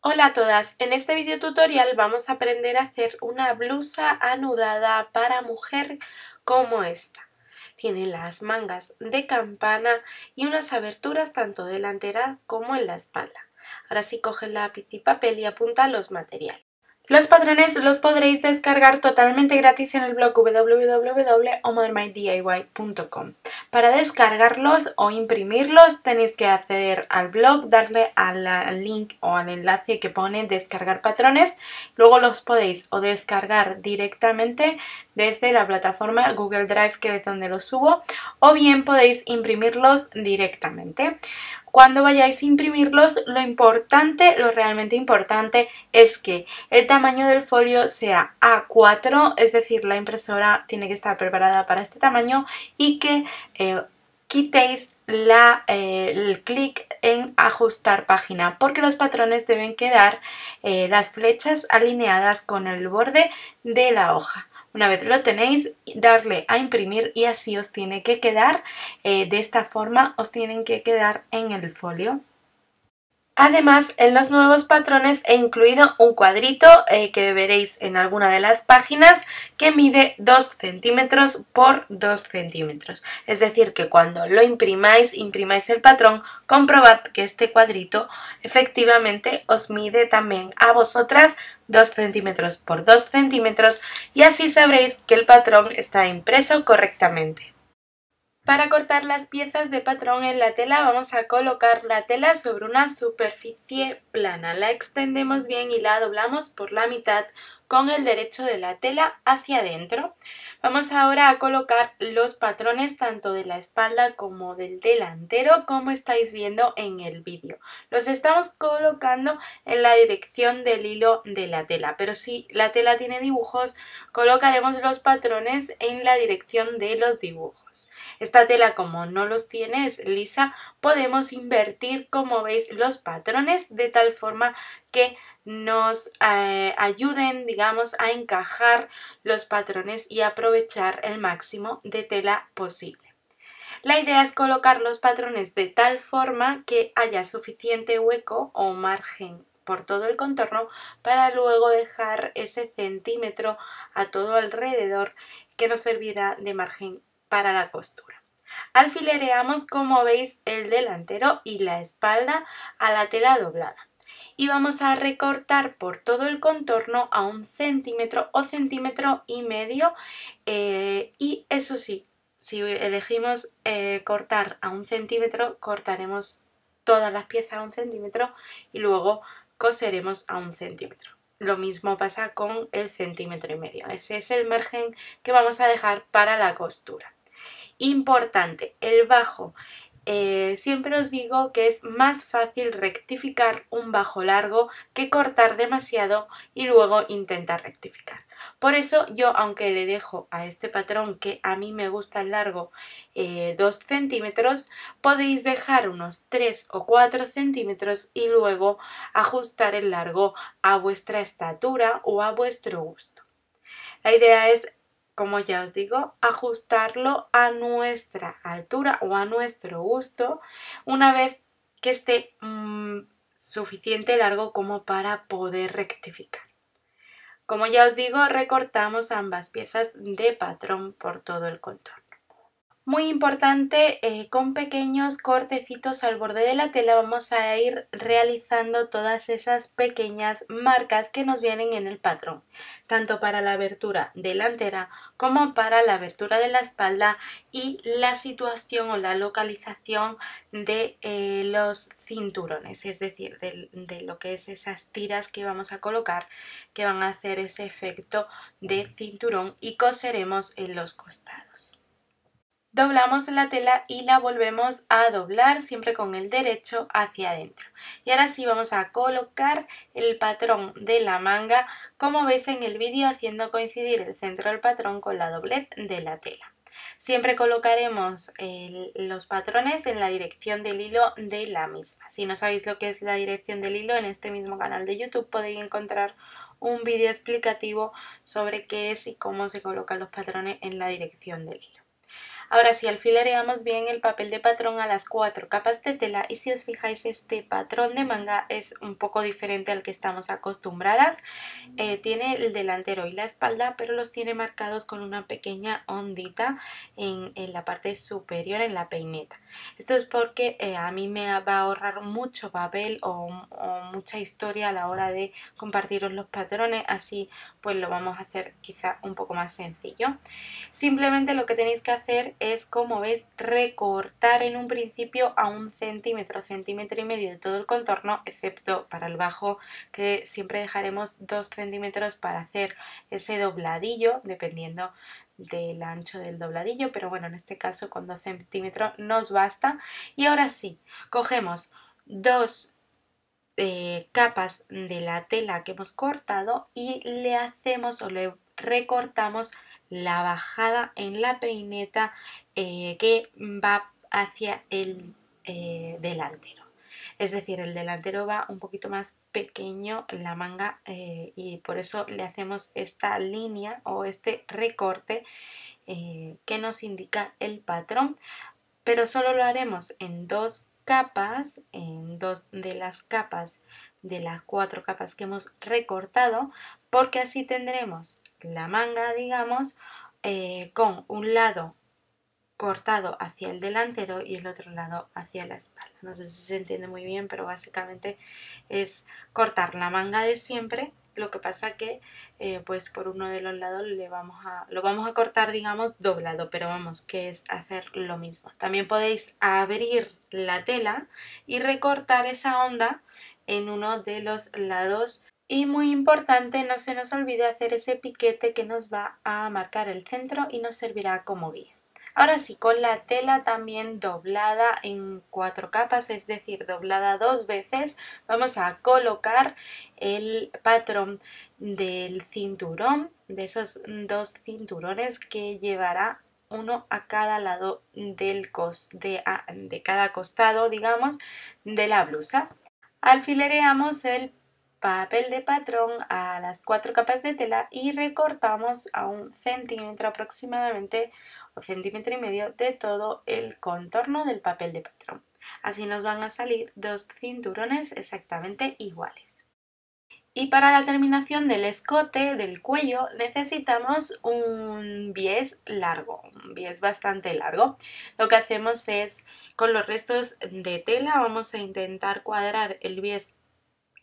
Hola a todas, en este video tutorial vamos a aprender a hacer una blusa anudada para mujer como esta. Tiene las mangas de campana y unas aberturas tanto delanteras como en la espalda. Ahora sí, coge lápiz y papel y apunta los materiales. Los patrones los podréis descargar totalmente gratis en el blog www.omodernmydiy.com. Para descargarlos o imprimirlos tenéis que acceder al blog, darle al link o al enlace que pone descargar patrones. Luego los podéis o descargar directamente desde la plataforma Google Drive, que es donde los subo, o bien podéis imprimirlos directamente. Cuando vayáis a imprimirlos, lo realmente importante es que el tamaño del folio sea A4, es decir, la impresora tiene que estar preparada para este tamaño, y que quitéis el clic en ajustar página, porque los patrones deben quedar las flechas alineadas con el borde de la hoja. Una vez lo tenéis, darle a imprimir y así os tiene que quedar, de esta forma os tienen que quedar en el folio. Además, en los nuevos patrones he incluido un cuadrito que veréis en alguna de las páginas, que mide 2 centímetros por 2 centímetros. Es decir, que cuando lo imprimáis el patrón, comprobad que este cuadrito efectivamente os mide también a vosotras 2 centímetros por 2 centímetros, y así sabréis que el patrón está impreso correctamente. Para cortar las piezas de patrón en la tela, vamos a colocar la tela sobre una superficie plana. La extendemos bien y la doblamos por la mitad con el derecho de la tela hacia adentro. Vamos ahora a colocar los patrones tanto de la espalda como del delantero, como estáis viendo en el vídeo. Los estamos colocando en la dirección del hilo de la tela, pero si la tela tiene dibujos, colocaremos los patrones en la dirección de los dibujos. Esta tela, como no los tiene, es lisa, podemos invertir, como veis, los patrones de tal forma que nos ayuden, digamos, a encajar los patrones y aprovechar el máximo de tela posible. La idea es colocar los patrones de tal forma que haya suficiente hueco o margen por todo el contorno para luego dejar ese centímetro a todo alrededor, que nos servirá de margen para la costura. Alfilereamos, como veis, el delantero y la espalda a la tela doblada. Y vamos a recortar por todo el contorno a 1 centímetro o centímetro y medio, y eso sí, si elegimos cortar a 1 centímetro, cortaremos todas las piezas a 1 centímetro y luego coseremos a 1 centímetro. Lo mismo pasa con el centímetro y medio. Ese es el margen que vamos a dejar para la costura. Importante, el bajo. Siempre os digo que es más fácil rectificar un bajo largo que cortar demasiado y luego intentar rectificar. Por eso yo, aunque le dejo a este patrón, que a mí me gusta el largo, 2 centímetros, podéis dejar unos 3 o 4 centímetros y luego ajustar el largo a vuestra estatura o a vuestro gusto. La idea es, como ya os digo, ajustarlo a nuestra altura o a nuestro gusto, una vez que esté suficiente largo como para poder rectificar. Como ya os digo, recortamos ambas piezas de patrón por todo el contorno. Muy importante, con pequeños cortecitos al borde de la tela vamos a ir realizando todas esas pequeñas marcas que nos vienen en el patrón, tanto para la abertura delantera como para la abertura de la espalda y la situación o la localización de los cinturones, es decir, de lo que es esas tiras que vamos a colocar, que van a hacer ese efecto de cinturón, y coseremos en los costados. Doblamos la tela y la volvemos a doblar, siempre con el derecho hacia adentro. Y ahora sí vamos a colocar el patrón de la manga, como veis en el vídeo, haciendo coincidir el centro del patrón con la doblez de la tela. Siempre colocaremos los patrones en la dirección del hilo de la misma. Si no sabéis lo que es la dirección del hilo, en este mismo canal de YouTube podéis encontrar un vídeo explicativo sobre qué es y cómo se colocan los patrones en la dirección del hilo. Ahora sí, alfilereamos bien el papel de patrón a las 4 capas de tela y si os fijáis este patrón de manga es un poco diferente al que estamos acostumbradas. Tiene el delantero y la espalda, pero los tiene marcados con una pequeña ondita en la parte superior, en la peineta. Esto es porque a mí me va a ahorrar mucho papel o mucha historia a la hora de compartiros los patrones, así pues lo vamos a hacer quizá un poco más sencillo. Simplemente lo que tenéis que hacer es, como veis, recortar en un principio a 1 centímetro y medio de todo el contorno, excepto para el bajo, que siempre dejaremos 2 centímetros para hacer ese dobladillo, dependiendo del ancho del dobladillo, pero bueno, en este caso con 2 centímetros nos basta. Y ahora sí, cogemos dos capas de la tela que hemos cortado y le hacemos o le recortamos la bajada en la peineta que va hacia el delantero. Es decir, el delantero va un poquito más pequeño en la manga y por eso le hacemos esta línea o este recorte que nos indica el patrón, pero solo lo haremos en 2 capas, en 2 de las capas de las 4 capas que hemos recortado, porque así tendremos la manga, digamos, con un lado cortado hacia el delantero y el otro lado hacia la espalda. No sé si se entiende muy bien, pero básicamente es cortar la manga de siempre. Lo que pasa que pues por uno de los lados lo vamos a cortar, digamos, doblado, pero vamos, que es hacer lo mismo. También podéis abrir la tela y recortar esa onda en uno de los lados. Y muy importante, no se nos olvide hacer ese piquete que nos va a marcar el centro y nos servirá como guía. Ahora sí, con la tela también doblada en 4 capas, es decir, doblada 2 veces, vamos a colocar el patrón del cinturón, de esos 2 cinturones que llevará uno a cada lado de cada costado, digamos, de la blusa. Alfilereamos el papel de patrón a las 4 capas de tela y recortamos a 1 centímetro aproximadamente o centímetro y medio de todo el contorno del papel de patrón. Así nos van a salir 2 cinturones exactamente iguales. Y para la terminación del escote del cuello necesitamos un bies largo, un bies bastante largo. Lo que hacemos es, con los restos de tela, vamos a intentar cuadrar el bies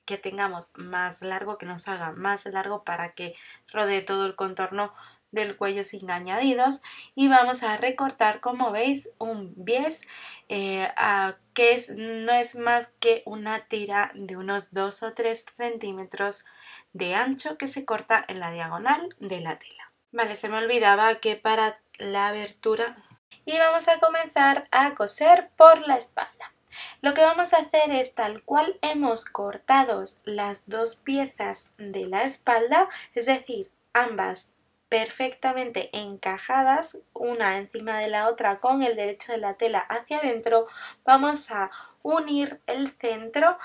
que tengamos más largo, que nos salga más largo para que rodee todo el contorno del cuello sin añadidos, y vamos a recortar, como veis, un bies que no es más que una tira de unos 2 o 3 centímetros de ancho que se corta en la diagonal de la tela. Vale, se me olvidaba que para la abertura, y vamos a comenzar a coser por la espalda. Lo que vamos a hacer es, tal cual hemos cortado las 2 piezas de la espalda, es decir, ambas perfectamente encajadas una encima de la otra con el derecho de la tela hacia adentro, vamos a unir el centro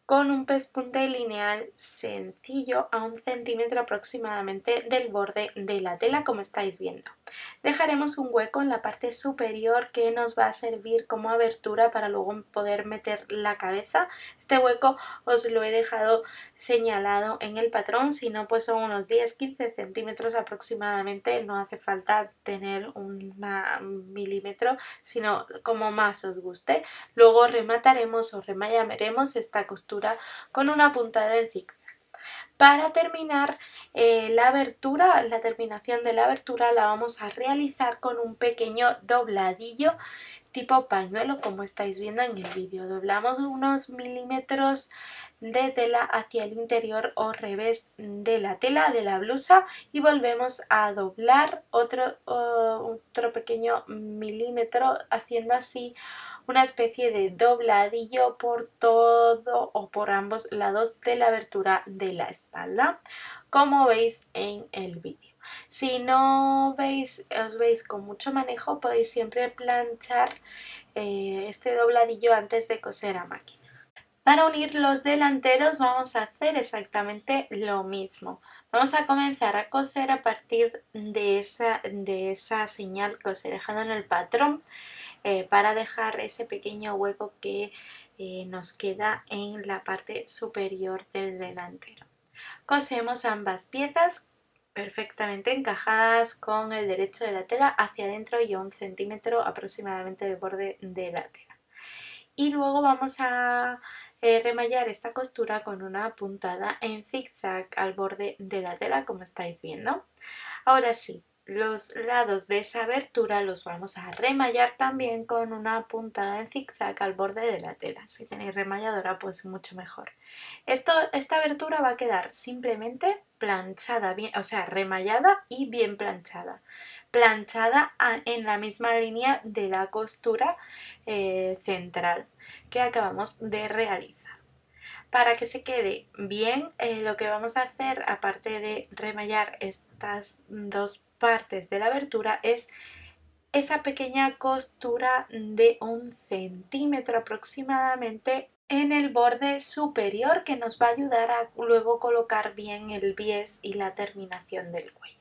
con un pespunte lineal sencillo a 1 centímetro aproximadamente del borde de la tela, como estáis viendo. Dejaremos un hueco en la parte superior que nos va a servir como abertura para luego poder meter la cabeza. Este hueco os lo he dejado señalado en el patrón, si no pues son unos 10-15 centímetros aproximadamente, no hace falta tener un milímetro, sino como más os guste. Luego remataremos o remaillaremos esta costura con una puntada en zigzag. Para terminar la terminación de la abertura la vamos a realizar con un pequeño dobladillo tipo pañuelo, como estáis viendo en el vídeo. Doblamos unos milímetros de tela hacia el interior o revés de la tela de la blusa y volvemos a doblar otro pequeño milímetro, haciendo así una especie de dobladillo por todo o por ambos lados de la abertura de la espalda, como veis en el vídeo. Si no os veis con mucho manejo, podéis siempre planchar este dobladillo antes de coser a máquina. Para unir los delanteros vamos a hacer exactamente lo mismo. Vamos a comenzar a coser a partir de esa señal que os he dejado en el patrón para dejar ese pequeño hueco que nos queda en la parte superior del delantero. Cosemos ambas piezas perfectamente encajadas con el derecho de la tela hacia adentro y a 1 centímetro aproximadamente del borde de la tela. Y luego vamos a remallar esta costura con una puntada en zigzag al borde de la tela, como estáis viendo. Ahora sí, los lados de esa abertura los vamos a remallar también con una puntada en zigzag al borde de la tela. Si tenéis remalladora, pues mucho mejor. Esta abertura va a quedar simplemente planchada, bien, o sea, remallada y bien planchada. Planchada en la misma línea de la costura central que acabamos de realizar. Para que se quede bien, lo que vamos a hacer, aparte de remallar estas dos partes de la abertura, es esa pequeña costura de 1 centímetro aproximadamente en el borde superior, que nos va a ayudar a luego colocar bien el bies y la terminación del cuello.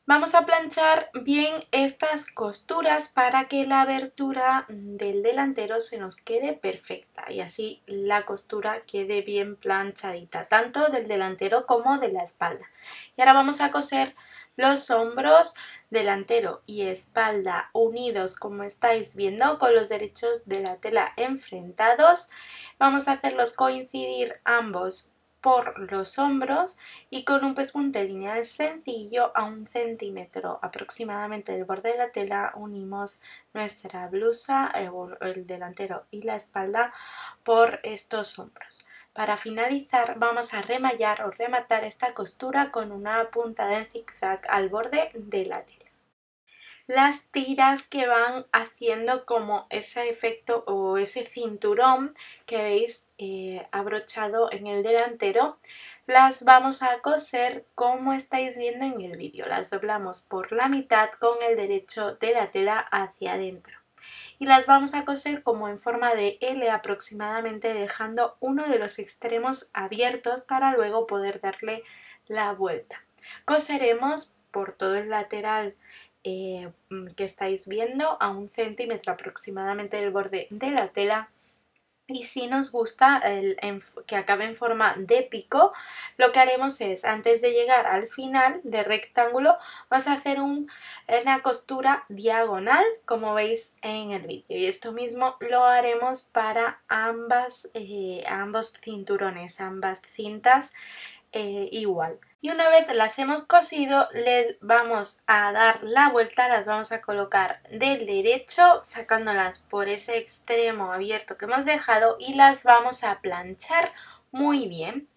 Vamos a planchar bien estas costuras para que la abertura del delantero se nos quede perfecta y así la costura quede bien planchadita, tanto del delantero como de la espalda. Y ahora vamos a coser los hombros, delantero y espalda unidos, como estáis viendo, con los derechos de la tela enfrentados. Vamos a hacerlos coincidir ambos por los hombros y con un pespunte lineal sencillo a 1 centímetro aproximadamente del borde de la tela unimos nuestra blusa, el delantero y la espalda por estos hombros. Para finalizar vamos a remallar o rematar esta costura con una puntada en zigzag al borde de la tela. Las tiras que van haciendo como ese efecto o ese cinturón que veis abrochado en el delantero, las vamos a coser como estáis viendo en el vídeo. Las doblamos por la mitad con el derecho de la tela hacia adentro y las vamos a coser como en forma de L aproximadamente, dejando uno de los extremos abiertos para luego poder darle la vuelta. Coseremos por todo el lateral que estáis viendo a 1 centímetro aproximadamente del borde de la tela. Y si nos gusta que acabe en forma de pico, lo que haremos es, antes de llegar al final de rectángulo, vamos a hacer una costura diagonal, como veis en el vídeo. Y esto mismo lo haremos para ambos cinturones, ambas cintas igual. Y una vez las hemos cosido, le vamos a dar la vuelta, las vamos a colocar del derecho, sacándolas por ese extremo abierto que hemos dejado y las vamos a planchar muy bien.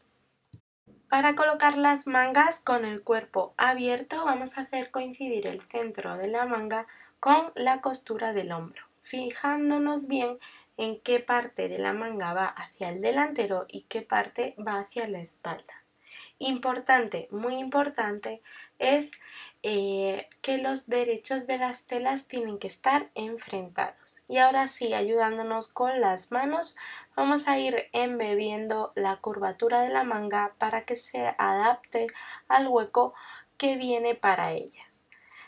Para colocar las mangas con el cuerpo abierto, vamos a hacer coincidir el centro de la manga con la costura del hombro, fijándonos bien en qué parte de la manga va hacia el delantero y qué parte va hacia la espalda. Importante, muy importante, es que los derechos de las telas tienen que estar enfrentados. Y ahora sí, ayudándonos con las manos, vamos a ir embebiendo la curvatura de la manga para que se adapte al hueco que viene para ellas.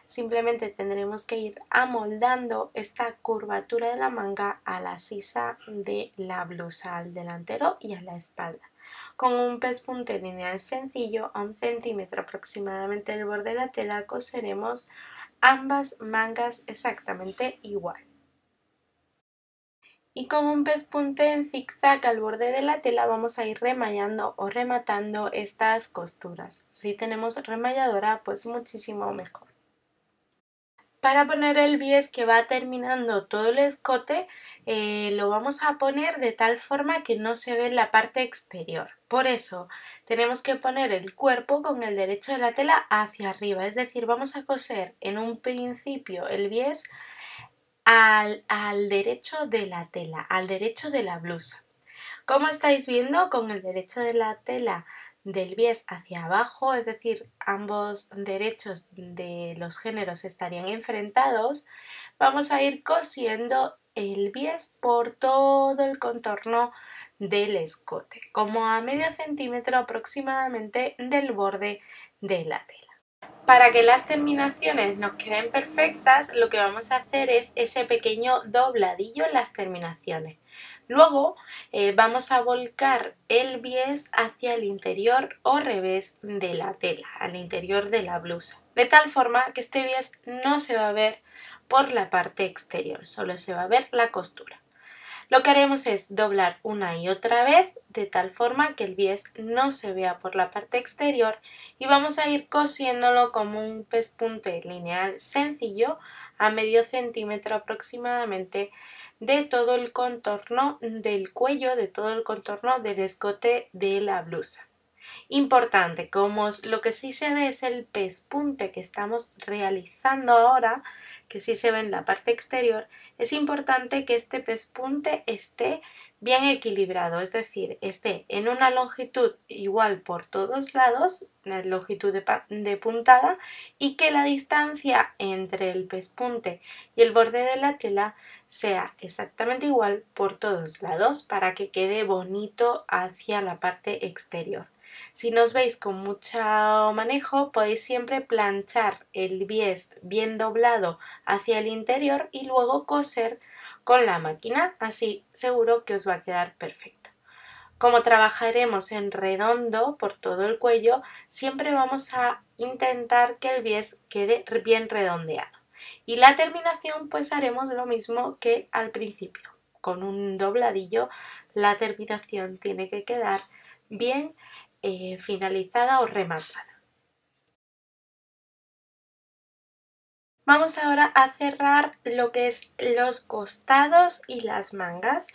Simplemente tendremos que ir amoldando esta curvatura de la manga a la sisa de la blusa, al delantero y a la espalda. Con un pespunte lineal sencillo a 1 centímetro aproximadamente del borde de la tela coseremos ambas mangas exactamente igual. Y con un pespunte en zigzag al borde de la tela vamos a ir remallando o rematando estas costuras. Si tenemos remalladora, pues muchísimo mejor. Para poner el bies que va terminando todo el escote, lo vamos a poner de tal forma que no se ve la parte exterior. Por eso tenemos que poner el cuerpo con el derecho de la tela hacia arriba, es decir, vamos a coser en un principio el bies al derecho de la tela, al derecho de la blusa. Como estáis viendo, con el derecho de la tela del bies hacia abajo, es decir, ambos derechos de los géneros estarían enfrentados, vamos a ir cosiendo el bies por todo el contorno del escote, como a medio centímetro aproximadamente del borde de la tela. Para que las terminaciones nos queden perfectas, lo que vamos a hacer es ese pequeño dobladillo en las terminaciones. Luego vamos a volcar el bies hacia el interior o revés de la tela, al interior de la blusa, de tal forma que este bies no se va a ver por la parte exterior, solo se va a ver la costura. Lo que haremos es doblar una y otra vez de tal forma que el bies no se vea por la parte exterior y vamos a ir cosiéndolo como un pespunte lineal sencillo a medio centímetro aproximadamente de todo el contorno del cuello, de todo el contorno del escote de la blusa. Importante, como lo que sí se ve es el pespunte que estamos realizando ahora, que sí se ve en la parte exterior, es importante que este pespunte esté bien equilibrado, es decir, esté en una longitud igual por todos lados, la longitud de puntada, y que la distancia entre el pespunte y el borde de la tela sea exactamente igual por todos lados para que quede bonito hacia la parte exterior. Si no os veis con mucho manejo, podéis siempre planchar el bies bien doblado hacia el interior y luego coser con la máquina, así seguro que os va a quedar perfecto. Como trabajaremos en redondo por todo el cuello, siempre vamos a intentar que el bies quede bien redondeado. Y la terminación pues haremos lo mismo que al principio. Con un dobladillo la terminación tiene que quedar bien finalizada o rematada. Vamos ahora a cerrar lo que es los costados y las mangas.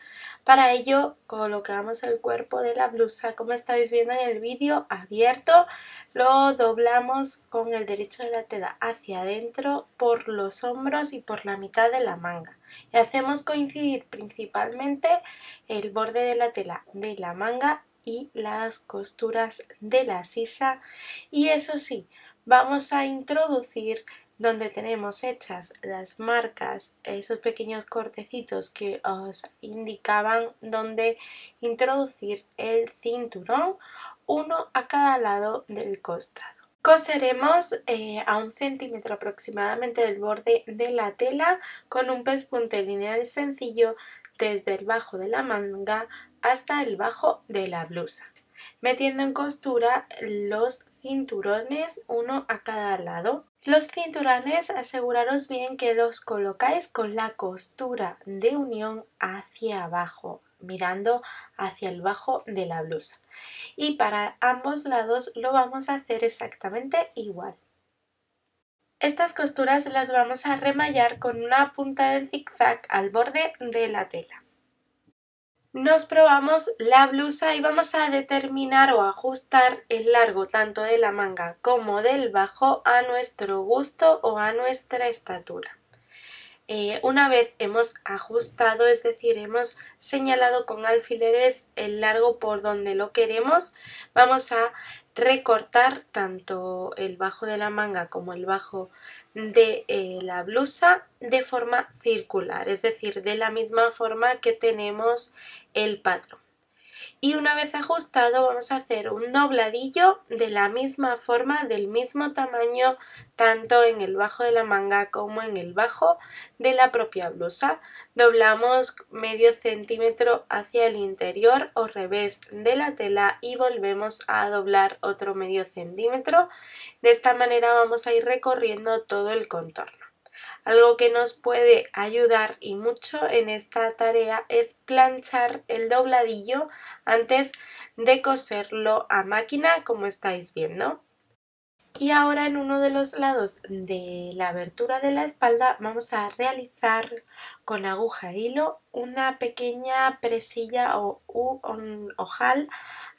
Para ello colocamos el cuerpo de la blusa, como estáis viendo en el vídeo, abierto. Lo doblamos con el derecho de la tela hacia adentro por los hombros y por la mitad de la manga. Y hacemos coincidir principalmente el borde de la tela de la manga y las costuras de la sisa. Y eso sí, vamos a introducir donde tenemos hechas las marcas, esos pequeños cortecitos que os indicaban donde introducir el cinturón, uno a cada lado del costado. Coseremos a 1 centímetro aproximadamente del borde de la tela con un pespunte lineal sencillo desde el bajo de la manga hasta el bajo de la blusa, metiendo en costura los cinturones uno a cada lado. Los cinturones aseguraros bien que los colocáis con la costura de unión hacia abajo, mirando hacia el bajo de la blusa. Y para ambos lados lo vamos a hacer exactamente igual. Estas costuras las vamos a remallar con una punta de zigzag al borde de la tela. Nos probamos la blusa y vamos a determinar o ajustar el largo tanto de la manga como del bajo a nuestro gusto o a nuestra estatura. Una vez hemos ajustado, es decir, hemos señalado con alfileres el largo por donde lo queremos, vamos a recortar tanto el bajo de la manga como el bajo de la blusa de forma circular, es decir, de la misma forma que tenemos el patrón. Y una vez ajustado vamos a hacer un dobladillo de la misma forma, del mismo tamaño, tanto en el bajo de la manga como en el bajo de la propia blusa. Doblamos medio centímetro hacia el interior o revés de la tela y volvemos a doblar otro medio centímetro. De esta manera vamos a ir recorriendo todo el contorno. Algo que nos puede ayudar y mucho en esta tarea es planchar el dobladillo antes de coserlo a máquina, como estáis viendo. Y ahora en uno de los lados de la abertura de la espalda vamos a realizar con aguja e hilo una pequeña presilla o un ojal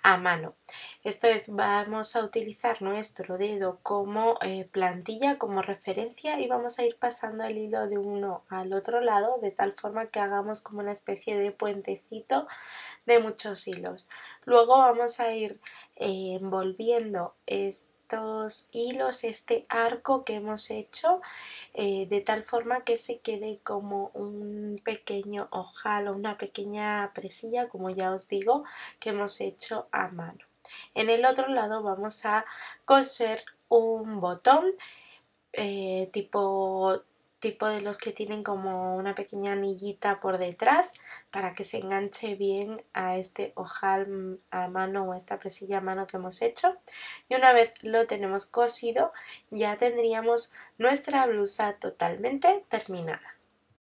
a mano. Esto es, vamos a utilizar nuestro dedo como plantilla, como referencia, y vamos a ir pasando el hilo de uno al otro lado de tal forma que hagamos como una especie de puentecito de muchos hilos. Luego vamos a ir envolviendo esta estos hilos, este arco que hemos hecho, de tal forma que se quede como un pequeño ojal o una pequeña presilla, como ya os digo, que hemos hecho a mano. En el otro lado vamos a coser un botón tipo de los que tienen como una pequeña anillita por detrás para que se enganche bien a este ojal a mano o a esta presilla a mano que hemos hecho. Y una vez lo tenemos cosido, ya tendríamos nuestra blusa totalmente terminada.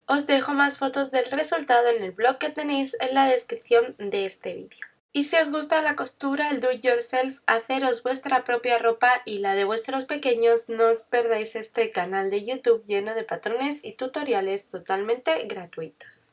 Os dejo más fotos del resultado en el blog que tenéis en la descripción de este vídeo. Y si os gusta la costura, el do it yourself, haceros vuestra propia ropa y la de vuestros pequeños, no os perdáis este canal de YouTube lleno de patrones y tutoriales totalmente gratuitos.